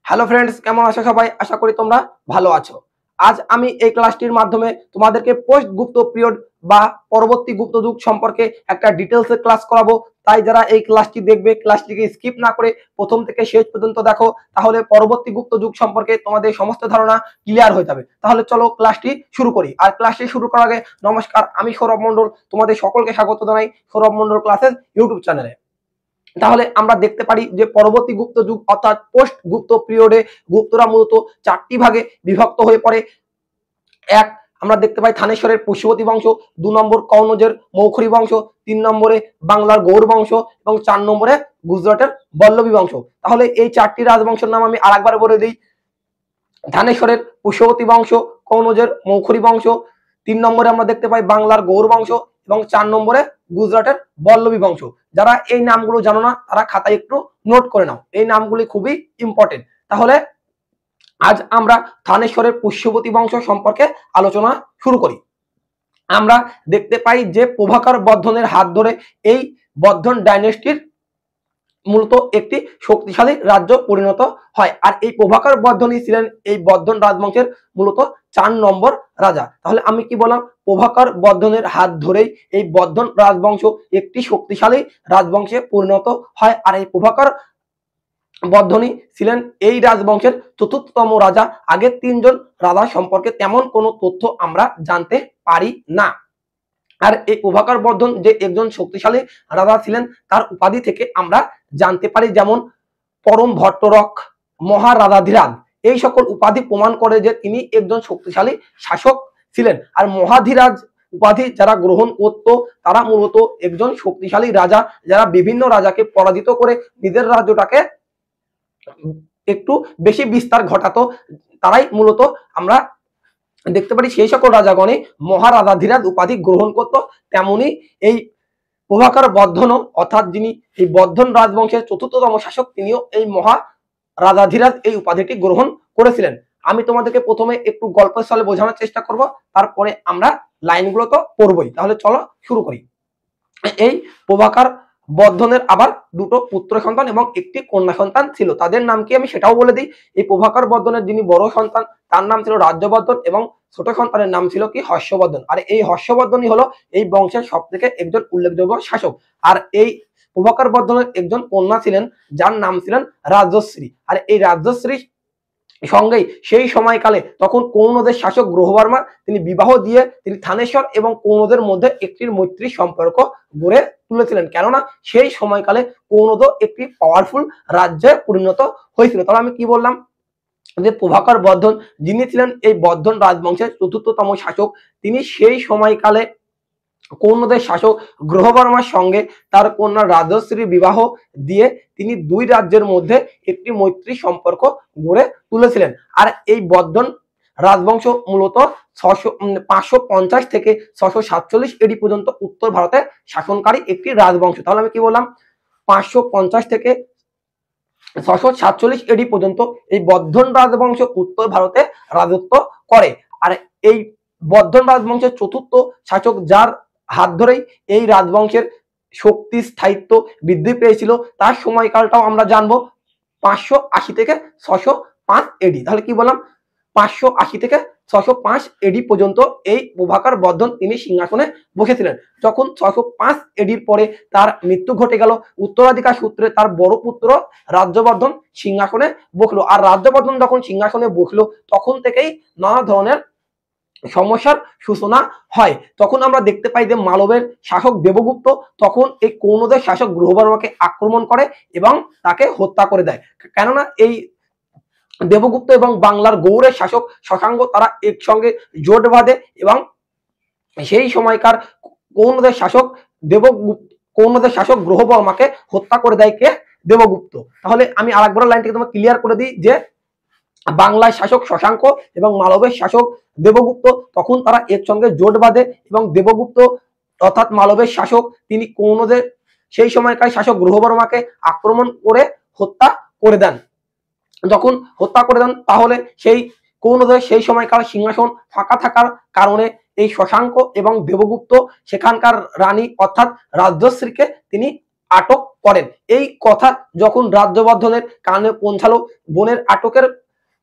Hello friends, কেমন আছো সবাই? আশা করি তোমরা ভালো আছো। আজ আমি এই ক্লাসটির মাধ্যমে তোমাদেরকে পোস্ট গুপ্ত পিরিয়ড বা পরবর্তী গুপ্ত যুগ সম্পর্কে একটা ডিটেলসে ক্লাস করাবো। তাই যারা এই ক্লাসটি দেখবে, ক্লাসটিকে স্কিপ না করে প্রথম থেকে শেষ পর্যন্ত দেখো, তাহলে পরবর্তী গুপ্ত যুগ সম্পর্কে তোমাদের সমস্ত ধারণা ক্লিয়ার হয়ে যাবে। তাহলে চলো ক্লাসটি শুরু করি। আর ক্লাসটি শুরু করার আগে নমস্কার, আমি সৌরভ মণ্ডল, তোমাদের সকলকে স্বাগত জানাই সৌরভ মণ্ডল ক্লাসের ইউটিউব চ্যানেলে। তাহলে আমরা দেখতে পারি যে পরবর্তী গুপ্ত যুগ অর্থাৎ পোস্ট গুপ্ত পিরিয়ডে গুপ্তরা মূলত চারটি ভাগে বিভক্ত হয়ে পড়ে। এক, আমরা দেখতে পাই থানেশ্বরের পুষ্যবতী বংশ, 2 নম্বর কনৌজের মৌখরী বংশ, 3 নম্বরে বাংলার গৌর বংশ এবং 4 নম্বরে গুজরাটের বল্লভী বংশ। তাহলে এই চারটি রাজবংশের নাম আমি আরেকবার বলে দিই। থানেশ্বরের পুষ্যবতী বংশ, কনৌজের মৌখরী বংশ, 3 নম্বরে আমরা দেখতে পাই বাংলার গৌর বংশ এবং 4 নম্বরে গুজরাটের বল্লভী বংশ। যারা এই নামগুলো জানো না তারা খাতায় একটু নোট করে নাও, এই নামগুলি খুবই ইম্পর্টেন্ট। তাহলে আজ আমরা থানেশ্বরের পুষ্যবতী বংশ সম্পর্কে আলোচনা শুরু করি। আমরা দেখতে পাই যে প্রভাকর বর্ধনের হাত ধরে এই বর্ধন ডাইনেস্টির মূলত একটি শক্তিশালী রাজ্য পরিণত হয়। আর এই প্রভাকর বর্ধনই ছিলেন এই বর্ধন রাজবংশের মূলত 4 নম্বর রাজা। তাহলে আমি কি বললাম? প্রভাকর বর্ধনের হাত ধরেই এই বর্ধন রাজবংশ একটি শক্তিশালী রাজবংশে পরিণত হয়। আর এই প্রভাকর বর্ধনই ছিলেন এই রাজবংশের চতুর্থতম রাজা। আগের 3 জন রাজা সম্পর্কে তেমন কোনো তথ্য আমরা জানতে পারি না। আর এই প্রভাকর বর্ধন যে একজন শক্তিশালী রাজা ছিলেন তার উপাধি থেকে আমরা জানতে পারি, যেমন পরম ভট্টরক, মহারাজাধিরাজ, এই সকল উপাধি প্রমাণ করে যে তিনি একজন শক্তিশালী শাসক ছিলেন। আর মহাধীরাজ উপাধি যারা গ্রহণ করত তারা মূলত একজন শক্তিশালী রাজা, যারা বিভিন্ন রাজাকে পরাজিত করে নিজের রাজ্যটাকে একটু বেশি বিস্তার ঘটাতো, তারাই মূলত আমরা দেখতে পারি সেই সকল রাজাগণে মহারাজাধিরাজ উপাধি গ্রহণ করত। তেমনি এই প্রভাকর বর্ধন অর্থাৎ যিনি এই বর্ধন রাজবংশের চতুর্থতম শাসক, তিনিও এই মহারাজাধিরাজ এই উপাধিটি গ্রহণ করেছিলেন। আমি তোমাদেরকে প্রথমে একটু গল্পের ছলে বোঝানোর চেষ্টা করব, তারপরে আমরা লাইনগুলো তো পড়বই। তাহলে চলো শুরু করি। এই প্রভাকর বর্ধনের আবার 2টো পুত্র সন্তান এবং একটি কন্যা সন্তান ছিল। তাদের নাম কি আমি সেটাও বলে দিই। এই প্রভাকর বর্ধনের যিনি বড় সন্তান তার নাম ছিল রাজ্যবর্ধন এবং ছোট সন্তানের নাম ছিল কি হর্ষবর্ধন। আর এই হর্ষবর্ধনই হলো এই বংশের সব থেকে একজন উল্লেখযোগ্য শাসক। আর এই প্রভাকর বর্ধনের একজন কন্যা ছিলেন যার নাম ছিলেন রাজশ্রী। আর এই রাজশ্রী সঙ্গেই সেই সময়কালে তখন কৌনদের শাসক গ্রহবর্মা তিনি বিবাহ দিয়ে তিনি থানেশ্বর এবং কৌনদের মধ্যে একটি মৈত্রী সম্পর্ক গড়ে তুলেছিলেন। কেননা সেই সময়কালে কৌনদ একটি পাওয়ারফুল রাজ্যে পরিণত হয়েছিল। তাহলে আমি কি বললাম যে প্রভাকর বর্ধন যিনি ছিলেন এই বর্ধন রাজবংশের চতুর্থতম শাসক, তিনি সেই সময়কালে কৌনদের শাসক গ্রহবর্মার সঙ্গে তার কন্যা রাজশ্রীর বিবাহ দিয়ে তিনি 2 রাজ্যের মধ্যে একটি মৈত্রী সম্পর্ক গড়ে তুলেছিলেন। আর এই বর্ধন রাজবংশ মূলত 550 থেকে 647 এডি পর্যন্ত উত্তর ভারতে শাসনকারী একটি রাজবংশ। তাহলে আমি কি বললাম? 550 থেকে 647 এডি পর্যন্ত এই বর্ধন রাজবংশ উত্তর ভারতে রাজত্ব করে। আর এই বর্ধন রাজবংশের চতুর্থ শাসক যার হাত ধরেই এই রাজবংশের শক্তি স্থায়িত্ব বৃদ্ধি পেয়েছিল তার সময়কালটাও আমরা জানবো, 580 থেকে 605 এডি। তাহলে কি বললাম? 580 থেকে 605 এডি পর্যন্ত এই প্রভাকর বর্ধন তিনি সিংহাসনে বসেছিলেন। যখন 605 এডির পরে তার মৃত্যু ঘটে গেল, উত্তরাধিকার সূত্রে তার বড় পুত্র রাজ্যবর্ধন সিংহাসনে বসলো। আর রাজ্যবর্ধন যখন সিংহাসনে বসলো তখন থেকেই নানা ধরনের সমস্যার সূচনা হয়। তখন আমরা দেখতে পাই যে মালবের শাসক দেবগুপ্ত তখন এই কৌনদের শাসক গ্রহবর্মাকে আক্রমণ করে এবং তাকে হত্যা করে দেয়। কেননা এই দেবগুপ্ত এবং বাংলার গৌড়ের শাসক শশাঙ্ক তারা একসঙ্গে জোট বাঁধে এবং সেই সময়কার কৌনদের শাসক গ্রহবর্মাকে হত্যা করে দেয় কে? দেবগুপ্ত। তাহলে আমি আরেকবার লাইনটিকে তোমাকে ক্লিয়ার করে দিই যে বাংলার শাসক শশাঙ্ক এবং মালবের শাসক দেবগুপ্ত তখন তারা একসঙ্গে জোট বাঁধে এবং দেবগুপ্ত অর্থাৎ মালবের শাসক তিনি কৌনদের সেই সময়কার শাসক গ্রহবর্মাকে আক্রমণ করে হত্যা করে দেন। যখন হত্যা করে দেন তাহলে সেই কৌনদের সেই সময়কার সিংহাসন ফাঁকা থাকার কারণে এই শশাঙ্ক এবং দেবগুপ্ত সেখানকার রানী অর্থাৎ রাজশ্রীকে তিনি আটক করেন। এই কথা যখন রাজ্যবর্ধনের কানে পৌঁছালো, বোনের আটকের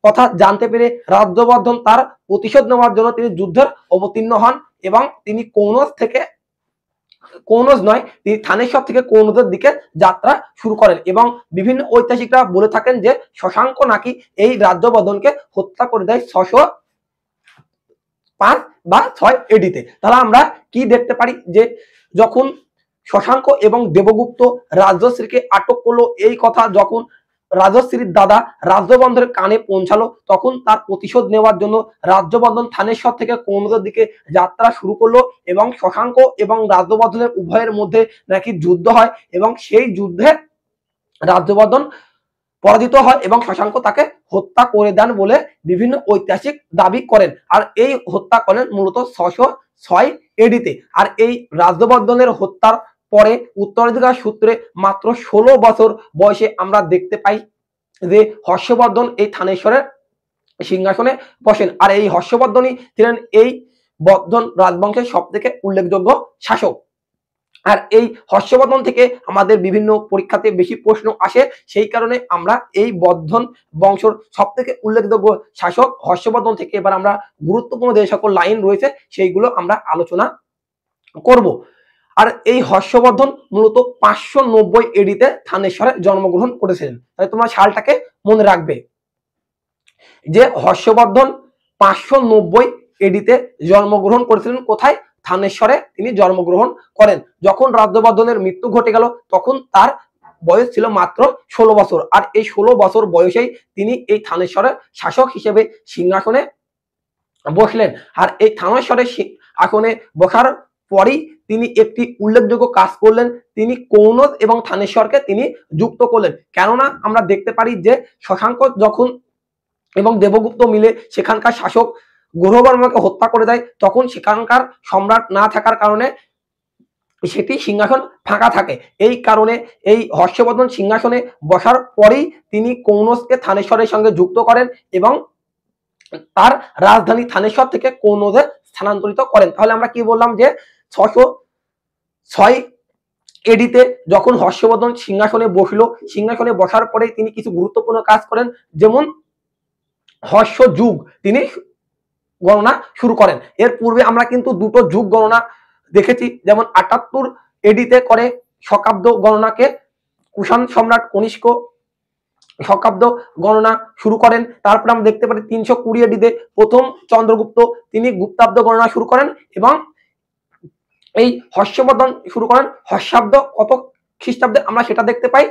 কথা জানতে পেরে রাজ্যবর্ধন তার প্রতিশোধ নেওয়ার জন্য তিনি যুদ্ধের অবতীর্ণ হন এবং তিনি কনৌজ নয়, তিনি থানেশ্বর থেকে কনৌজের দিকে যাত্রা শুরু করেন এবং বিভিন্ন ঐতিহাসিকরা বলে থাকেন যে শশাঙ্ক নাকি এই রাজ্যবর্ধনকে হত্যা করে দেয় 605 বা 6 এডিতে। তাহলে আমরা কি দেখতে পারি যে যখন শশাঙ্ক এবং দেবগুপ্ত রাজশ্রীকে আটক করলো, এই কথা যখন রাজশ্রীর দাদা রাজ্যবর্ধনের কানে পৌঁছালো, তখন তার প্রতিশোধ নেওয়ার জন্য রাজ্যবর্ধন থানেশ্বর থেকে কনৌজের দিকে যাত্রা শুরু করলো এবং শশাঙ্ক এবং রাজ্যবর্ধনের উভয়ের মধ্যে নাকি যুদ্ধ হয় এবং সেই যুদ্ধে রাজ্যবর্ধন পরাজিত হয় এবং শশাঙ্ক তাকে হত্যা করে দেন বলে বিভিন্ন ঐতিহাসিক দাবি করেন। আর এই হত্যা করেন মূলত 606 এডিতে। আর এই রাজ্যবর্ধনের হত্যার পরে উত্তরাধিকার সূত্রে মাত্র 16 বছর বয়সে আমরা দেখতে পাই যে হর্ষবর্ধন এই থানেশ্বরের সিংহাসনে বসেন। আর এই হর্ষবর্ধনই ছিলেন এই বর্ধন রাজবংশের সব থেকে উল্লেখযোগ্য শাসক। আর এই হর্ষবর্ধন থেকে আমাদের বিভিন্ন পরীক্ষাতে বেশি প্রশ্ন আসে, সেই কারণে আমরা এই বর্ধন বংশর সব থেকে উল্লেখযোগ্য শাসক হর্ষবর্ধন থেকে এবার আমরা গুরুত্বপূর্ণ যে সকল লাইন রয়েছে সেইগুলো আমরা আলোচনা করব। আর এই হর্ষবর্ধন মূলত 590 এডিতে থানেশ্বরে জন্মগ্রহণ করেছিলেন। তাহলে তোমরা সালটাকে মনে রাখবে যে হর্ষবর্ধন 590 এডিতে জন্মগ্রহণ করেছিলেন। কোথায়? থানেশ্বরে তিনি জন্মগ্রহণ করেন। যখন রাজ্যবর্ধনের মৃত্যু ঘটে গেল তখন তার বয়স ছিল মাত্র 16 বছর। আর এই 16 বছর বয়সেই তিনি এই থানেশ্বরের শাসক হিসেবে সিংহাসনে বসলেন। আর এই থানেশ্বরের আসনে বসার পরেই তিনি একটি উল্লেখযোগ্য কাজ করলেন, তিনি কনৌজ এবং থানেশ্বরকে তিনি যুক্ত করলেন। কেননা আমরা দেখতে পারি যে শশাঙ্ক যখন এবং দেবগুপ্ত মিলে সেখানকার শাসক গ্রহবর্মণকে হত্যা করে দেয়, তখন সেখানকার সম্রাট না থাকার কারণে সেটি সিংহাসন ফাঁকা থাকে। এই কারণে এই হর্ষবর্ধন সিংহাসনে বসার পরেই তিনি কনৌজকে থানেশ্বরের সঙ্গে যুক্ত করেন এবং তার রাজধানী থানেশ্বর থেকে কনৌজে স্থানান্তরিত করেন। তাহলে আমরা কি বললাম যে 606 এডিতে যখন হর্ষবর্ধন সিংহাসনে বসলো, সিংহাসনে বসার পরে তিনি কিছু গুরুত্বপূর্ণ কাজ করেন, যেমন হর্ষ যুগ তিনি গণনা শুরু করেন। এর পূর্বে আমরা কিন্তু দুটো যুগ গণনা দেখেছি, যেমন 78 এডিতে করে শকাব্দ গণনাকে কুষাণ সম্রাট কনিষ্ক শকাব্দ গণনা শুরু করেন। তারপরে আমরা দেখতে পারি 320 এডিতে প্রথম চন্দ্রগুপ্ত তিনি গুপ্তাব্দ গণনা শুরু করেন এবং এই হর্ষবর্ধন শুরু করেন হর্ষাব্দ কত খ্রিস্টাব্দে আমরা সেটা দেখতে পাই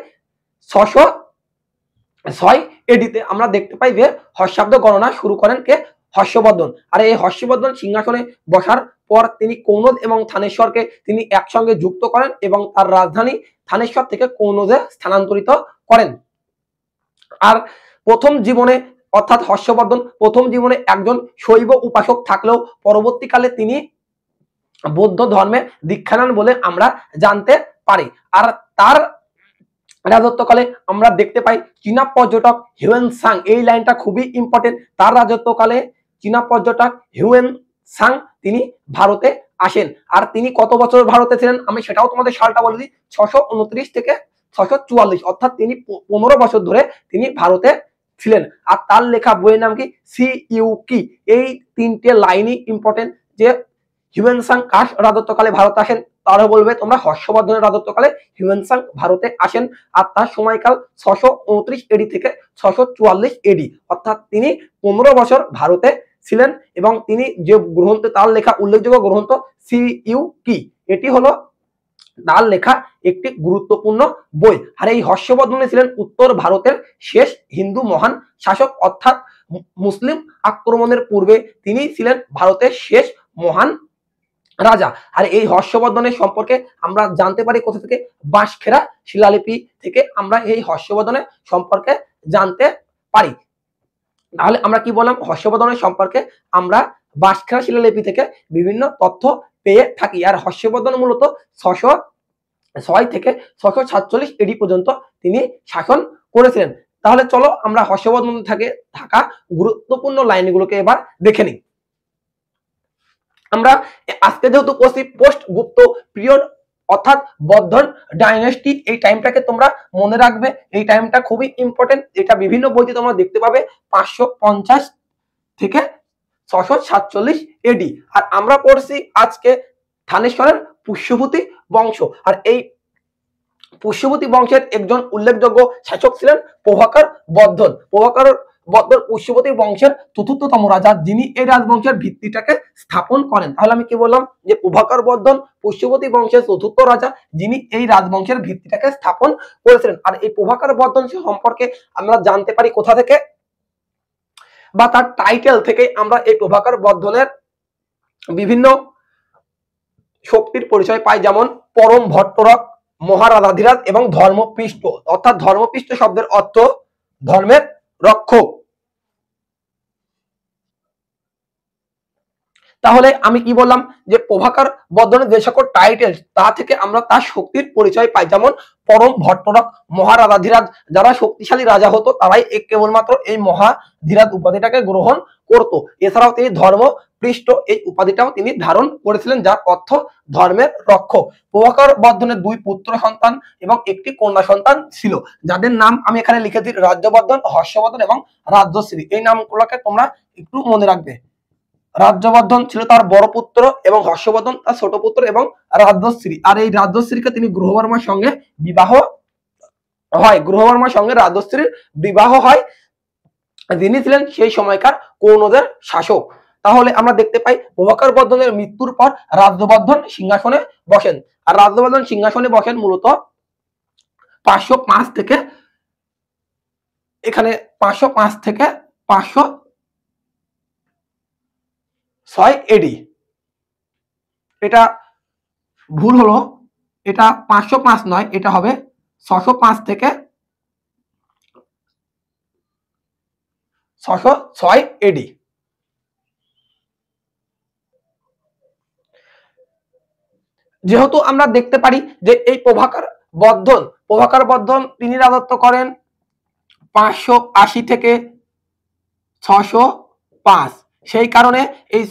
606 এডিতে আমরা দেখতে পাই যে হর্ষাব্দ গণনা শুরু করেন কে? হর্ষবর্ধন। আর এই হর্ষবর্ধন সিংহাসনে বসার পর তিনি কনৌজ এবং থানেশ্বরকে তিনি একসঙ্গে যুক্ত করেন এবং তার রাজধানী থানেশ্বর থেকে কনৌজে স্থানান্তরিত করেন। আর প্রথম জীবনে অর্থাৎ হর্ষবর্ধন প্রথম জীবনে একজন শৈব উপাসক থাকলেও পরবর্তীকালে তিনি বৌদ্ধ ধর্মে দীক্ষা নেন বলে আমরা জানতে পারি। আর তার রাজত্বকালে আমরা দেখতে পাই চীনা পর্যটক হিউয়েন সাং, এই লাইনটা খুবই ইম্পর্টেন্ট, তার রাজত্বকালে চীনা পর্যটক হিউয়েন সাং তিনি ভারতে আসেন। আর তিনি কত বছর ভারতে ছিলেন আমি সেটাও তোমাদের সালটা বলে দিই, 629 থেকে 644, অর্থাৎ তিনি 15 বছর ধরে তিনি ভারতে ছিলেন। আর তার লেখা বইয়ের নাম কি? সি ইউ কি। এই তিনটে লাইনই ইম্পর্টেন্ট যে হিউয়েন সাং কার রাজত্বকালে ভারতে আসেন, তারা বলবে তোমরা হর্ষবর্ধনের রাজত্বকালে হিউয়েন সাং ভারতে আসেন। আর তার সময়কাল 629 এডি থেকে 644 এডি, অর্থাৎ তিনি 15 বছর ভারতে ছিলেন এবং তিনি যে গ্রন্থ তার লেখা উল্লেখযোগ্য গ্রন্থ সি ইউ কি, এটি হলো তার লেখা একটি গুরুত্বপূর্ণ বই। আর এই হর্ষবর্ধন ছিলেন উত্তর ভারতের শেষ হিন্দু মহান শাসক, অর্থাৎ মুসলিম আক্রমণের পূর্বে তিনি ছিলেন ভারতের শেষ মহান রাজা। আর এই হর্ষবর্ধনের সম্পর্কে আমরা জানতে পারি কোথা থেকে? বাঁশখেড়া শিলালিপি থেকে আমরা এই হর্ষবর্ধনের সম্পর্কে জানতে পারি। তাহলে আমরা কি বললাম? হর্ষবর্ধনের সম্পর্কে আমরা বাঁশখেড়া শিলালিপি থেকে বিভিন্ন তথ্য পেয়ে থাকি। আর হর্ষবর্ধন মূলত 606 থেকে 647 এডি পর্যন্ত তিনি শাসন করেছিলেন। তাহলে চলো আমরা হর্ষবর্ধন থেকে থাকা গুরুত্বপূর্ণ লাইনগুলোকে এবার দেখে নিই। আমরা আজকে যেহেতু পোস্ট গুপ্ত পিরিয়ড অর্থাৎ বর্ধন ডাইনেস্টি। এই টাইমটাকে তোমরা মনে রাখবে, এই টাইমটা খুবই ইম্পর্টেন্ট। এটা বিভিন্ন বইতে তোমরা দেখতে পাবে 550 থেকে 647 এডি। আর আমরা পড়ছি আজকে থানেশ্বরের পুষ্যভূতি বংশ। আর এই পুষ্যভূতি বংশের একজন উল্লেখযোগ্য শাসক ছিলেন প্রভাকর বর্ধন। প্রভাকর বর্ধন পুষ্যভূতি বংশের চতুর্থতম রাজা, যিনি এই রাজবংশের ভিত্তিটাকে স্থাপন করেন। তাহলে আমি কি বললাম যে প্রভাকর বর্ধন পুষ্যভূতি বংশের চতুর্থ রাজা, যিনি এই রাজবংশের ভিত্তিটাকে স্থাপন করেছিলেন। আর এই প্রভাকর বর্ধন সম্পর্কে আমরা জানতে পারি কোথা থেকে, বা তার টাইটেল থেকে আমরা এই প্রভাকর বর্ধনের বিভিন্ন শক্তির পরিচয় পাই, যেমন পরম ভট্টরক, মহারাধাধিরাজ এবং ধর্মপৃষ্ঠ। অর্থাৎ ধর্মপৃষ্ঠ শব্দের অর্থ ধর্মের রক্ষক। তাহলে আমি কি বললাম যে প্রভাকর বর্ধনের যে সকল টাইটেল, তা থেকে আমরা তার শক্তির পরিচয় পাই। যেমন পরম ভট্টরক, মহারাধাধিরাজ, যারা শক্তিশালী রাজা হতো তারাই কেবলমাত্র এই মহাধীরাজ উপাধিটাকে গ্রহণ করত। এছাড়াও তিনি ধর্মপৃষ্ঠ এই উপাধিটাও তিনি ধারণ করেছিলেন, যার অর্থ ধর্মের রক্ষক। প্রভাকর বর্ধনের 2 পুত্র সন্তান এবং 1টি কন্যা সন্তান ছিল, যাদের নাম আমি এখানে লিখেছি রাজ্যবর্ধন, হর্ষবর্ধন এবং রাজ্যশ্রী। এই নামগুলোকে তোমরা একটু মনে রাখবে। রাজ্যবর্ধন ছিল তার বড় পুত্র এবং হর্ষবর্ধন তার ছোট পুত্র এবং রাজ্যশ্রী। আর এই রাজ্যশ্রীকে তিনি গ্রহবর্মার সঙ্গে বিবাহ হয়। গ্রহবর্মার সঙ্গে রাজ্যশ্রীর বিবাহ হয়, যিনি ছিলেন সেই সময়কার কৌনদের শাসক। তাহলে আমরা দেখতে পাই প্রভাকর বর্ধনের মৃত্যুর পর রাজ্যবর্ধন সিংহাসনে বসেন। আর রাজ্যবর্ধন সিংহাসনে বসেন মূলত 505 থেকে, এখানে 505 থেকে 506 এডি। এটা ভুল হলো, এটা 505 নয়, এটা হবে 605 থেকে 606 এডি। যেহেতু আমরা দেখতে পারি যে এই প্রভাকর বর্ধন তিনি রাজত্ব করেন 580 থেকে 605। সেই কারণে এই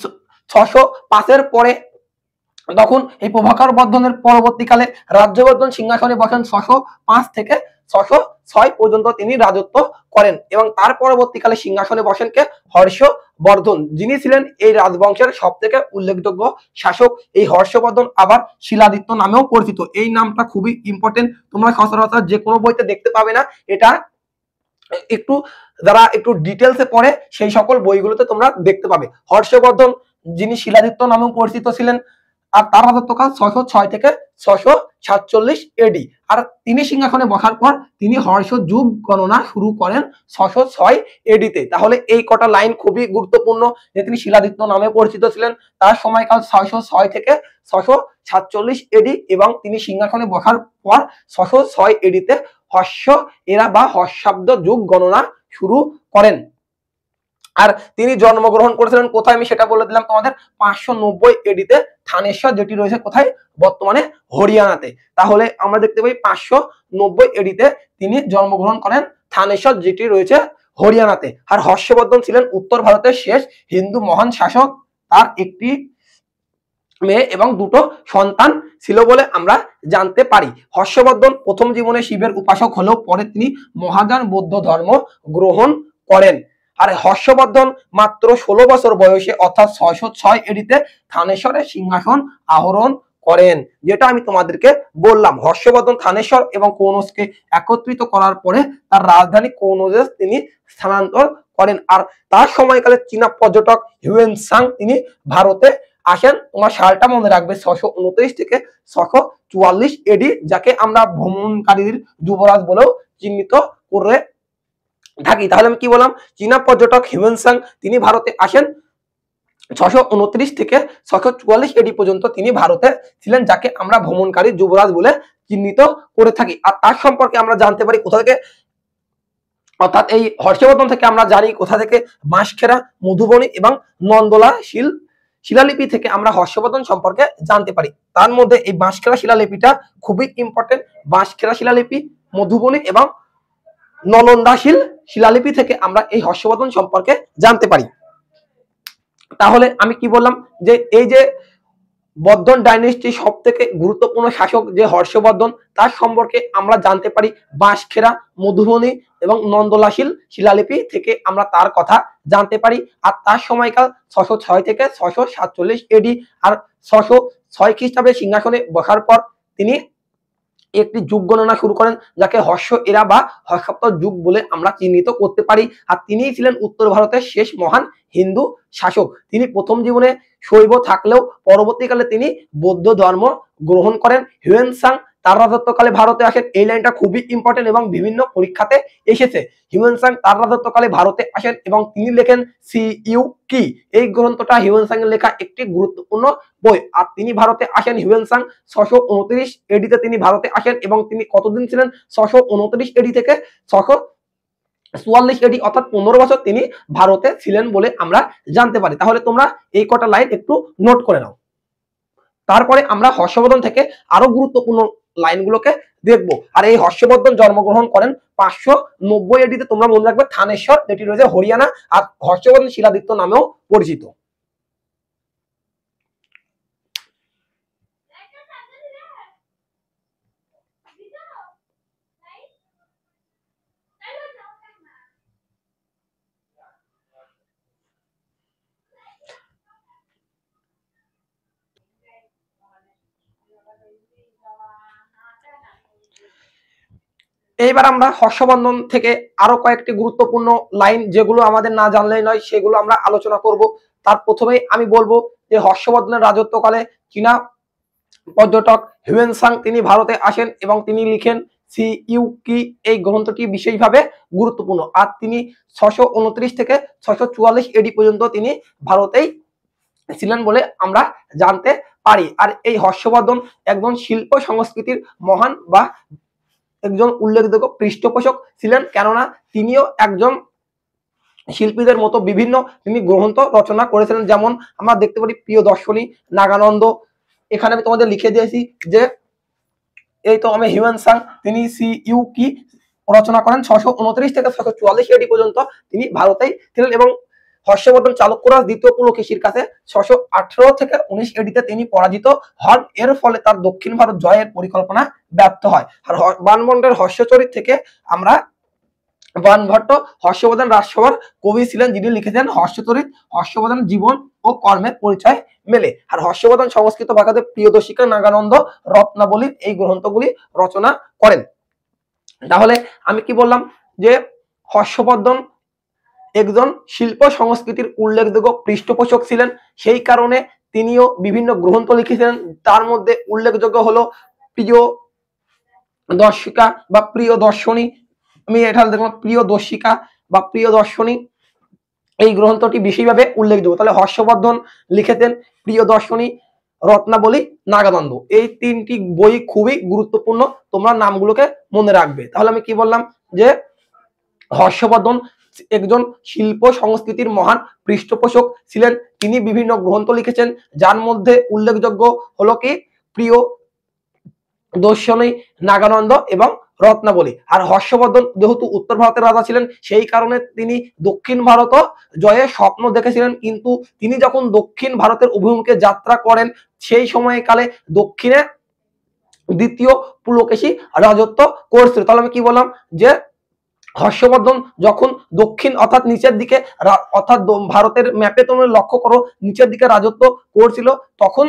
605-এর পরে তখন এই প্রভাকর বর্ধনের পরবর্তীকালে রাজ্যবর্ধন সিংহাসনে বসেন 605 থেকে 606 পর্যন্ত তিনি রাজত্ব করেন। এবং তার পরবর্তীকালে সিংহাসনে বসেন কে? হর্ষবর্ধন, যিনি ছিলেন এই রাজবংশের সব থেকে উল্লেখযোগ্য শাসক। এই হর্ষবর্ধন আবার শিলাদিত্য নামেও পরিচিত। এই নামটা খুবই ইম্পর্টেন্ট, তোমরা সচরাচর যে কোনো বইতে দেখতে পাবে না। এটা একটু যারা একটু ডিটেলসে পড়ে সেই সকল বইগুলোতে তোমরা দেখতে পাবে। হর্ষবর্ধন যিনি শিলাদিত্য নামেও পরিচিত ছিলেন, আর তার রাজত্বকাল 606 থেকে 647 এডি। আর তিনি সিংহাসনে বসার পর তিনি হর্ষ যুগ গণনা শুরু করেন 606 এডিতে। তাহলে এই কটা লাইন খুবই গুরুত্বপূর্ণ, যে তিনি শিলাদিত্য নামে পরিচিত ছিলেন, তার সময়কাল 606 থেকে 647 এডি, এবং তিনি সিংহাসনে বসার পর 606 এডিতে হর্ষ এরা বা হর্ষাব্দ যুগ গণনা শুরু করেন। আর তিনি জন্মগ্রহণ করেছিলেন কোথায় আমি সেটা বলে দিলাম তোমাদের, 590 এডিতে থানেশ্বর, যেটি রয়েছে কোথায়? বর্তমানে হরিয়ানাতে। তাহলে আমরা দেখতে পাই 590 এডিতে তিনি জন্মগ্রহণ করেন থানেশ্বর, যেটি রয়েছে হরিয়ানাতে। আর হর্ষবর্ধন ছিলেন উত্তর ভারতের শেষ হিন্দু মহান শাসক। তার একটি মেয়ে এবং 2টো সন্তান ছিল বলে আমরা জানতে পারি। হর্ষবর্ধন প্রথম জীবনে শিবের উপাসক হলেও পরে তিনি মহাযান বৌদ্ধ ধর্ম গ্রহণ করেন। আর হর্ষবর্ধন মাত্র 16 বছর বয়সে অর্থাৎ 606 এডিতে থানেশ্বরের সিংহাসন আহরণ করেন। যেটা আমি তোমাদেরকে বললাম, হর্ষবর্ধন থানেশ্বর এবং কনৌজকে একত্রিত করার পরে তার রাজধানী কনৌজে তিনি স্থানান্তর করেন। আর তার সময়কালে চীনা পর্যটক হিউয়েন সাং তিনি ভারতে আসেন। তোমার সালটা মনে রাখবে, 629 থেকে 644 এডি, যাকে আমরা ভ্রমণকারীর যুবরাজ বলেও চিহ্নিত করে থাকি। তাহলে আমি কি বললাম, চীনা পর্যটক হিউয়েন সাং তিনি ভারতে আসেন 629 থেকে 644 এডি পর্যন্ত তিনি ভারতে ছিলেন, যাকে আমরা ভ্রমণকারী যুবরাজ বলে চিহ্নিত করে থাকি। আর তার সম্পর্কে আমরা জানতে পারি কোথা থেকে, অর্থাৎ এই হর্ষবর্ধন থেকে আমরা জানি কোথা থেকে, বাঁশখেড়া, মধুবনী এবং নন্দলা শিলালিপি থেকে আমরা হর্ষবর্ধন সম্পর্কে জানতে পারি। তার মধ্যে এই বাঁশখেড়া শিলালিপিটা খুবই ইম্পর্টেন্ট। বাঁশখেড়া শিলালিপি, মধুবনী এবং নলন্দাশীল শিলালিপি থেকে আমরা এই হর্ষবর্ধন সম্পর্কে জানতে পারি। তাহলে আমি কি বললাম যে এই যে বর্ধন ডাইনেস্টি সব থেকে গুরুত্বপূর্ণ শাসক যে হর্ষবর্ধন, তার সম্পর্কে আমরা জানতে পারি বাঁশখেরা, মধুবনী এবং নন্দলাশিল শিলালিপি থেকে আমরা তার কথা জানতে পারি। আর তার সময়কাল 606 থেকে 647 এডি। আর 606 খ্রিস্টাব্দে সিংহাসনে বসার পর তিনি একটি যুগ গণনা শুরু করেন, যাকে হর্ষ এরা বা হর্ষাব্দ যুগ বলে আমরা চিহ্নিত করতে পারি। আর তিনিই ছিলেন উত্তর ভারতের শেষ মহান হিন্দু শাসক। তিনি প্রথম জীবনে শৈব থাকলেও পরবর্তীকালে তিনি বৌদ্ধ ধর্ম গ্রহণ করেন। হিউয়েন সাং তার রাজত্বকালে ভারতে আসেন। এই লাইনটা খুবই ইম্পর্টেন্ট এবং বিভিন্ন পরীক্ষাতে এসেছে। হিউয়েন সাং তার রাজত্বকালে ভারতে আসেন এবং তিনি লেখেন সিইউ কি। এই গ্রন্থটা হিউয়েন সাং এর লেখা একটি গুরুত্বপূর্ণ বই। আর তিনি ভারতে আসেন হিউয়েন সাং 629 এডিতে তিনি ভারতে আসেন এবং তিনি কতদিন ছিলেন? 629 এডি থেকে 644 এডি, অর্থাৎ 15 বছর তিনি ভারতে ছিলেন বলে আমরা জানতে পারি। তাহলে তোমরা এই কটা লাইন একটু নোট করে নাও। তারপরে আমরা হর্ষবর্ধন থেকে আরো গুরুত্বপূর্ণ লাইনগুলোকে দেখবো। আর এই হর্ষবর্ধন জন্মগ্রহণ করেন 590 এডিতে। তোমরা মনে রাখবে থানেশ্বর, যেটি রয়েছে হরিয়ানা, আর হর্ষবর্ধন শিলাদিত্য নামেও পরিচিত। এইবার আমরা হর্ষবর্ধন থেকে আরো কয়েকটি গুরুত্বপূর্ণ লাইন, যেগুলো আমাদের না জানলেই নয়, সেগুলো আমরা আলোচনা করব। তার প্রথমেই আমি বলবো যে হর্ষবর্ধনের রাজত্বকালে চীনা পর্যটক হিউয়েন সাং তিনি ভারতে আসেন এবং তিনি লিখেন সিইউ কি। এই গ্রন্থটি বিশেষভাবে গুরুত্বপূর্ণ। আর তিনি 629 থেকে 644 এডি পর্যন্ত তিনি ভারতেই ছিলেন বলে আমরা জানতে পারি। আর এই হর্ষবর্ধন একজন শিল্প সংস্কৃতির মহান বা একজন উল্লেখযোগ্য পৃষ্ঠপোষক ছিলেন, কেননা তিনিও একজন শিল্পীদের মতো বিভিন্ন তিনি গ্রন্থ রচনা করেছিলেন। যেমন আমরা দেখতে পারি প্রিয়দর্শনী, নাগানন্দ। এখানে আমি তোমাদের লিখে দিয়েছি যে এই তো আমি হিউয়েন সাং তিনি সিইউ কি রচনা করেন 629 থেকে 644 এডি পর্যন্ত তিনি ভারতেই ছিলেন। এবং হর্ষবর্ধন চালুক্যরাজ দ্বিতীয় পুলকেশীর কাছে 618 থেকে 19 এডিতে তিনি পরাজিত হন। এর ফলে তার দক্ষিণ ভারত জয়ের পরিকল্পনা ব্যর্থ হয়। আর বানভট্টের হর্ষচরিত থেকে আমরা বানভট্ট হর্ষবর্ধন রাজসভার কবি ছিলেন, যিনি লিখেছেন হর্ষচরিত। হর্ষবর্ধন জীবন ও কর্মের পরিচয় মেলে। আর হর্ষবর্ধন সংস্কৃত ভাষাতে প্রিয়দর্শিকা, নাগানন্দ, রত্নাবলী এই গ্রন্থগুলি রচনা করেন। তাহলে আমি কি বললাম যে হর্ষবর্ধন একজন শিল্প সংস্কৃতির উল্লেখযোগ্য পৃষ্ঠপোষক ছিলেন। সেই কারণে তিনিও বিভিন্ন গ্রন্থ লিখেছিলেন। তার মধ্যে উল্লেখযোগ্য হলো প্রিয় দর্শিকা বা প্রিয় দর্শনী। আমি এটা দেখলাম প্রিয়দর্শিকা বা প্রিয়দর্শনী, এই গ্রন্থটি বিশেষভাবে উল্লেখযোগ্য। তাহলে হর্ষবর্ধন লিখেছেন প্রিয়দর্শনী, রত্নাবলী, নাগানন্দ। এই তিনটি বই খুবই গুরুত্বপূর্ণ, তোমরা নামগুলোকে মনে রাখবে। তাহলে আমি কি বললাম যে হর্ষবর্ধন একজন শিল্প সংস্কৃতির মহান পৃষ্ঠপোষক ছিলেন। তিনি বিভিন্ন গ্রন্থ লিখেছেন, যার মধ্যে উল্লেখযোগ্য হলো কি প্রিয় দর্শনী, নাগানন্দ এবং রত্নাবলী। আর হর্ষবর্ধন যেহেতু উত্তর ভারতের রাজা ছিলেন, সেই কারণে তিনি দক্ষিণ ভারত জয়ের স্বপ্ন দেখেছিলেন। কিন্তু তিনি যখন দক্ষিণ ভারতের অভিমুখে যাত্রা করেন, সেই সময়কালে দক্ষিণে দ্বিতীয় পুলকেশী রাজত্ব করছিল। তাহলে আমি কি বললাম যে হর্ষবর্ধন যখন দক্ষিণ অর্থাৎ নিচের দিকে অর্থাৎ ভারতের ম্যাপে তোমরা লক্ষ্য করো নিচের দিকে রাজত্ব করছিল, তখন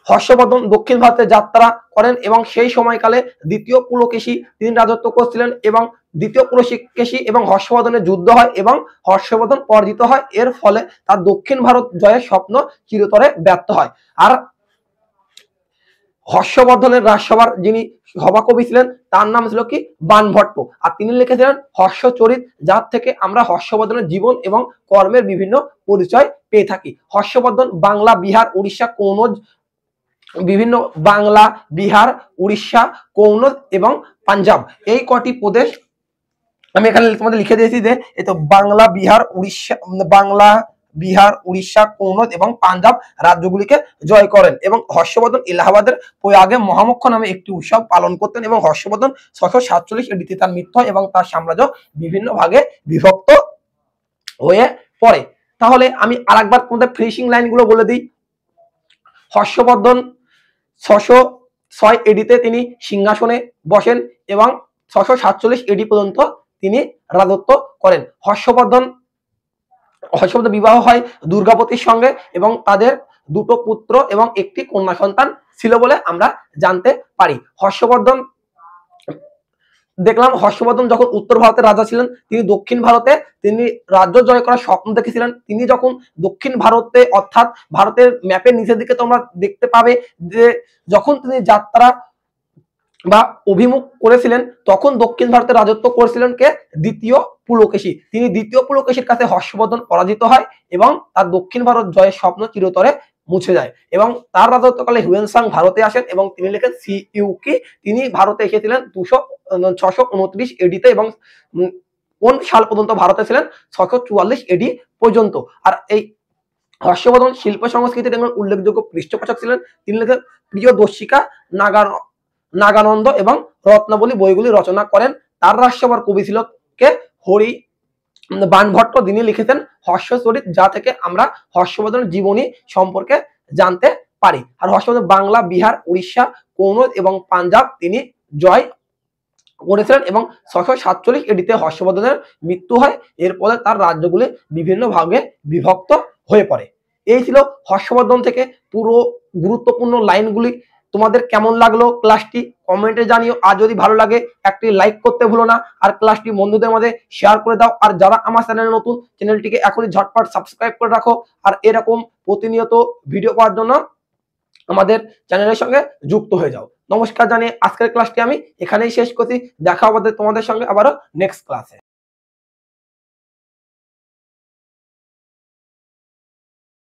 হর্ষবর্ধন দক্ষিণ ভারতে যাত্রা করেন এবং সেই সময়কালে দ্বিতীয় পুলকেশী তিনি রাজত্ব করছিলেন। এবং দ্বিতীয় পুলকেশী এবং হর্ষবর্ধনের যুদ্ধ হয় এবং হর্ষবর্ধন পরাজিত হয়। এর ফলে তার দক্ষিণ ভারত জয়ের স্বপ্ন চিরতরে ব্যর্থ হয়। আর হর্ষবর্ধনের রাজসভার যিনি সভাকবি ছিলেন, তার নাম ছিল কি বানভট্ট। আর তিনি লিখেছিলেন হর্ষচরিত, যার থেকে আমরা হর্ষবর্ধনের জীবন এবং কর্মের বিভিন্ন পরিচয় পেয়ে থাকি। হর্ষবর্ধন বাংলা, বিহার, উড়িষ্যা, কনৌজ, বিভিন্ন বাংলা, বিহার, উড়িষ্যা, কনৌজ এবং পাঞ্জাব এই কটি প্রদেশ আমি এখানে তোমাদের লিখে দিয়েছি যে এই তো বাংলা, বিহার, উড়িষ্যা, বাংলা, বিহার, উড়িষ্যা, কনৌজ এবং পাঞ্জাব রাজ্যগুলিকে জয় করেন। এবং হর্ষবর্ধন এলাহাবাদের প্রয়াগে মহামক্ষ নামে একটি উৎসব পালন করতেন। এবং হর্ষবর্ধন 647 এডিতে তার মৃত্যু হয় এবং তার সাম্রাজ্য বিভিন্ন ভাগে বিভক্ত হয়ে পড়ে। তাহলে আমি আরেকবার তোমাদের ফিনিশিং লাইনগুলো বলে দিই। হর্ষবর্ধন 606 এডিতে তিনি সিংহাসনে বসেন এবং 647 এডি পর্যন্ত তিনি রাজত্ব করেন। হর্ষবর্ধন বিবাহ হয় দুর্গাবতীর সঙ্গে এবং তাদের দুটো পুত্র এবং একটি কন্যা সন্তান ছিল বলে আমরা জানতে পারি। হর্ষবর্ধন যখন উত্তর ভারতের রাজা ছিলেন, তিনি দক্ষিণ ভারতে তিনি রাজ্য জয় করার স্বপ্ন দেখেছিলেন। তিনি যখন দক্ষিণ ভারতে অর্থাৎ ভারতের ম্যাপের নিচের দিকে তোমরা দেখতে পাবে যে যখন তিনি যাত্রা বা অভিমুখ করেছিলেন তখন দক্ষিণ ভারতে রাজত্ব করেছিলেন কে? দ্বিতীয় পুলকেশী। তিনি দ্বিতীয় পুলকেশীর কাছে হর্ষবর্ধন পরাজিত হয় এবং তার দক্ষিণ ভারত জয়ের স্বপ্ন চিরতরে মুছে যায় এবং তার রাজত্বকালে হিউয়েন সাং ভারতে আসেন এবং তিনি লেখেন সিইউকি। তিনি ভারতে এসেছিলেন 629 এডিতে এবং কোন সাল পর্যন্ত ভারতে ছিলেন? 644 এডি পর্যন্ত। আর এই হর্ষবর্ধন শিল্প সংস্কৃতির একজন উল্লেখযোগ্য পৃষ্ঠপোষক ছিলেন। তিনি লেখেন প্রিয়দর্শিকা, নাগানন্দ এবং রত্নাবলী বইগুলি রচনা করেন। তার রাজসভার কবি ছিল কে? হরি বাণভট্ট। তিনি লিখেছেন হর্ষচরিত, যা থেকে আমরা হর্ষবর্ধনের জীবনী সম্পর্কে জানতে পারি। আর হর্ষবর্ধন বাংলা, বিহার, উড়িষ্যা, কনৌজ এবং পাঞ্জাব তিনি জয় করেছিলেন এবং 647 এডিতে হর্ষবর্ধনের মৃত্যু হয়। এরপরে তার রাজ্যগুলি বিভিন্ন ভাগে বিভক্ত হয়ে পড়ে। এই ছিল হর্ষবর্ধন থেকে পুরো গুরুত্বপূর্ণ লাইনগুলি। তোমাদের কেমন লাগলো ক্লাসটি কমেন্টে জানিও। আর যদি ভালো লাগে একটি লাইক করতে ভুলো না, আর ক্লাসটি বন্ধুদের মধ্যে শেয়ার করে দাও। আর যারা আমার চ্যানেলে নতুন, চ্যানেলটিকে এখনই ঝটপট সাবস্ক্রাইব করে রাখো। আর এরকম প্রতিনিয়ত ভিডিও পাওয়ার জন্য আমাদের চ্যানেলের সঙ্গে যুক্ত হয়ে যাও। নমস্কার জানিয়ে আজকের ক্লাসটি আমি এখানেই শেষ করছি। দেখা হবে তোমাদের সঙ্গে আবারও নেক্সট ক্লাসে।